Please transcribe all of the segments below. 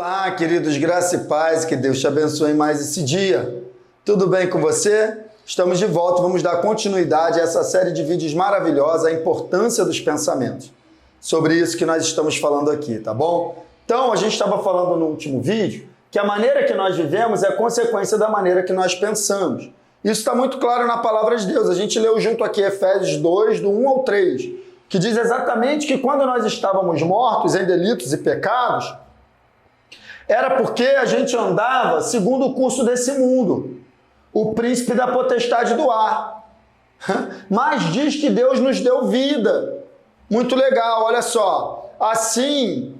Olá, queridos, graça e paz, que Deus te abençoe mais esse dia. Tudo bem com você? Estamos de volta, vamos dar continuidade a essa série de vídeos maravilhosa, a importância dos pensamentos. Sobre isso que nós estamos falando aqui, tá bom? Então, a gente estava falando no último vídeo que a maneira que nós vivemos é consequência da maneira que nós pensamos. Isso está muito claro na palavra de Deus. A gente leu junto aqui Efésios 2, do 1 ao 3, que diz exatamente que quando nós estávamos mortos em delitos e pecados, era porque a gente andava segundo o curso desse mundo, o príncipe da potestade do ar. Mas diz que Deus nos deu vida. Muito legal, olha só. Assim,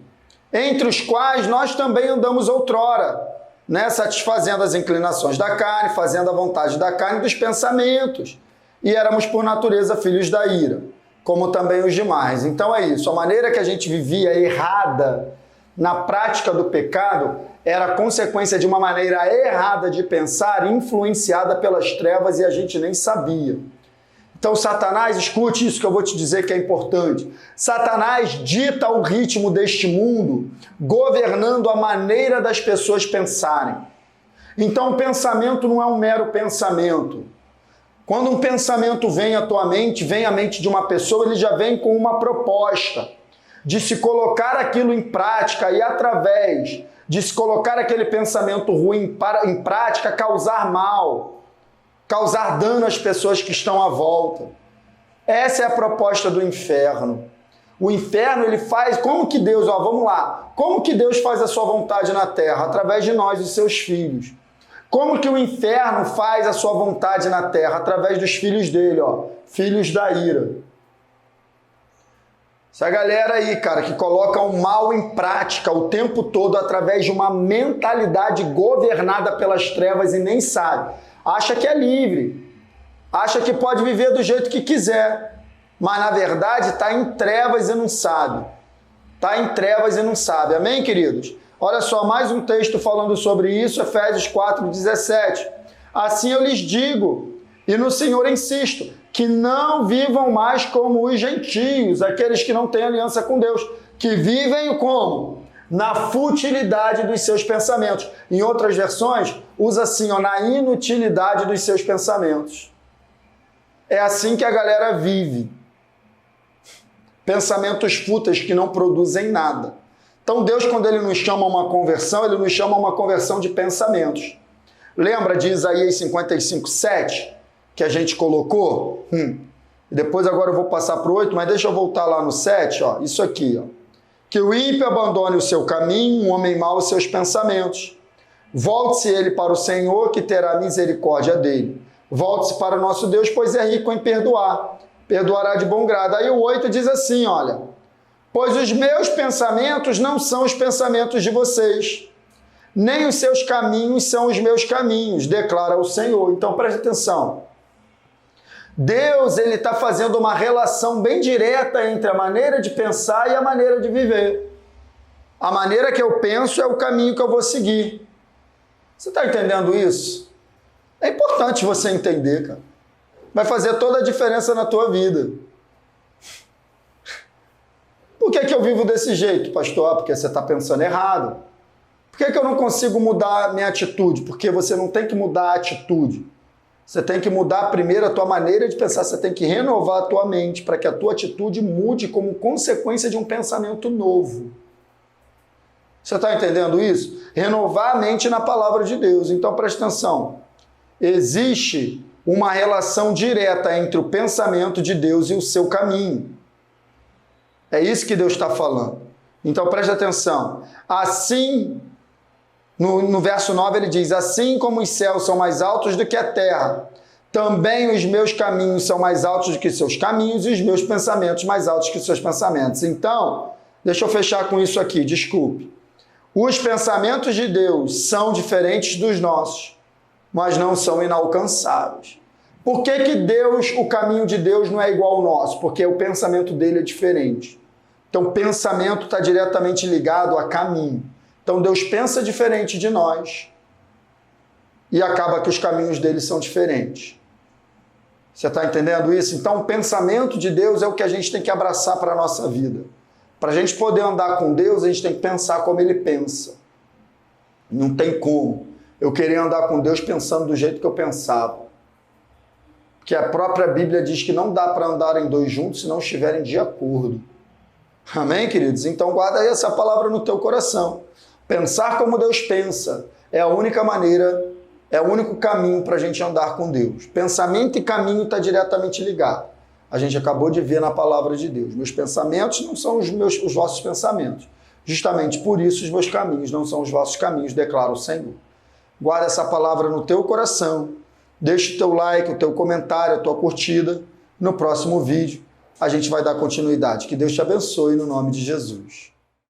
entre os quais nós também andamos outrora, né? Satisfazendo as inclinações da carne, fazendo a vontade da carne e dos pensamentos. E éramos por natureza filhos da ira, como também os demais. Então é isso, a maneira que a gente vivia errada na prática do pecado era consequência de uma maneira errada de pensar, influenciada pelas trevas, e a gente nem sabia. Então Satanás, escute isso que eu vou te dizer que é importante. Satanás dita o ritmo deste mundo, governando a maneira das pessoas pensarem. Então o pensamento não é um mero pensamento. Quando um pensamento vem à tua mente, vem à mente de uma pessoa, ele já vem com uma proposta de se colocar aquilo em prática e, através de se colocar aquele pensamento ruim em prática, causar mal, causar dano às pessoas que estão à volta. Essa é a proposta do inferno. O inferno, ele faz, como que Deus, vamos lá, como que Deus faz a sua vontade na terra? Através de nós, os seus filhos. Como que o inferno faz a sua vontade na terra? Através dos filhos dele, filhos da ira. Essa galera aí, cara, que coloca o mal em prática o tempo todo através de uma mentalidade governada pelas trevas e nem sabe. Acha que é livre, acha que pode viver do jeito que quiser, mas na verdade está em trevas e não sabe. Está em trevas e não sabe. Amém, queridos? Olha só, mais um texto falando sobre isso, Efésios 4:17. Assim eu lhes digo, e no Senhor insisto, que não vivam mais como os gentios, aqueles que não têm aliança com Deus, que vivem como? Na futilidade dos seus pensamentos. Em outras versões, usa assim, na inutilidade dos seus pensamentos. É assim que a galera vive. Pensamentos fúteis que não produzem nada. Então Deus, quando Ele nos chama a uma conversão, Ele nos chama a uma conversão de pensamentos. Lembra de Isaías 55:7? Que a gente colocou? Depois agora eu vou passar para o 8, mas deixa eu voltar lá no 7, isso aqui. Que o ímpio abandone o seu caminho, um homem mau os seus pensamentos. Volte-se ele para o Senhor, que terá misericórdia dele. Volte-se para o nosso Deus, pois é rico em perdoar. Perdoará de bom grado. Aí o 8 diz assim, olha. Pois os meus pensamentos não são os pensamentos de vocês, nem os seus caminhos são os meus caminhos, declara o Senhor. Então preste atenção. Deus, ele está fazendo uma relação bem direta entre a maneira de pensar e a maneira de viver. A maneira que eu penso é o caminho que eu vou seguir. Você está entendendo isso? É importante você entender, cara. Vai fazer toda a diferença na tua vida. Por que eu vivo desse jeito, pastor? Porque você está pensando errado. Por que eu não consigo mudar a minha atitude? Porque você não tem que mudar a atitude. Você tem que mudar primeiro a tua maneira de pensar, você tem que renovar a tua mente para que a tua atitude mude como consequência de um pensamento novo. Você está entendendo isso? Renovar a mente na palavra de Deus. Então preste atenção. Existe uma relação direta entre o pensamento de Deus e o seu caminho. É isso que Deus está falando. Então preste atenção. Assim, no verso 9 ele diz, assim como os céus são mais altos do que a terra, também os meus caminhos são mais altos do que seus caminhos e os meus pensamentos mais altos que seus pensamentos. Então, deixa eu fechar com isso aqui, desculpe. Os pensamentos de Deus são diferentes dos nossos, mas não são inalcançáveis. Por que Deus, o caminho de Deus não é igual ao nosso? Porque o pensamento dele é diferente. Então, o pensamento está diretamente ligado a caminho. Então, Deus pensa diferente de nós e acaba que os caminhos dele são diferentes. Você está entendendo isso? Então, o pensamento de Deus é o que a gente tem que abraçar para a nossa vida. Para a gente poder andar com Deus, a gente tem que pensar como ele pensa. Não tem como eu querer andar com Deus pensando do jeito que eu pensava. Porque a própria Bíblia diz que não dá para andar em dois juntos se não estiverem de acordo. Amém, queridos? Então guarda aí essa palavra no teu coração. Pensar como Deus pensa é a única maneira, é o único caminho para a gente andar com Deus. Pensamento e caminho está diretamente ligado. A gente acabou de ver na palavra de Deus. Meus pensamentos não são os vossos pensamentos. Justamente por isso os meus caminhos não são os vossos caminhos, declara o Senhor. Guarda essa palavra no teu coração. Deixa o teu like, o teu comentário, a tua curtida. No próximo vídeo a gente vai dar continuidade. Que Deus te abençoe no nome de Jesus.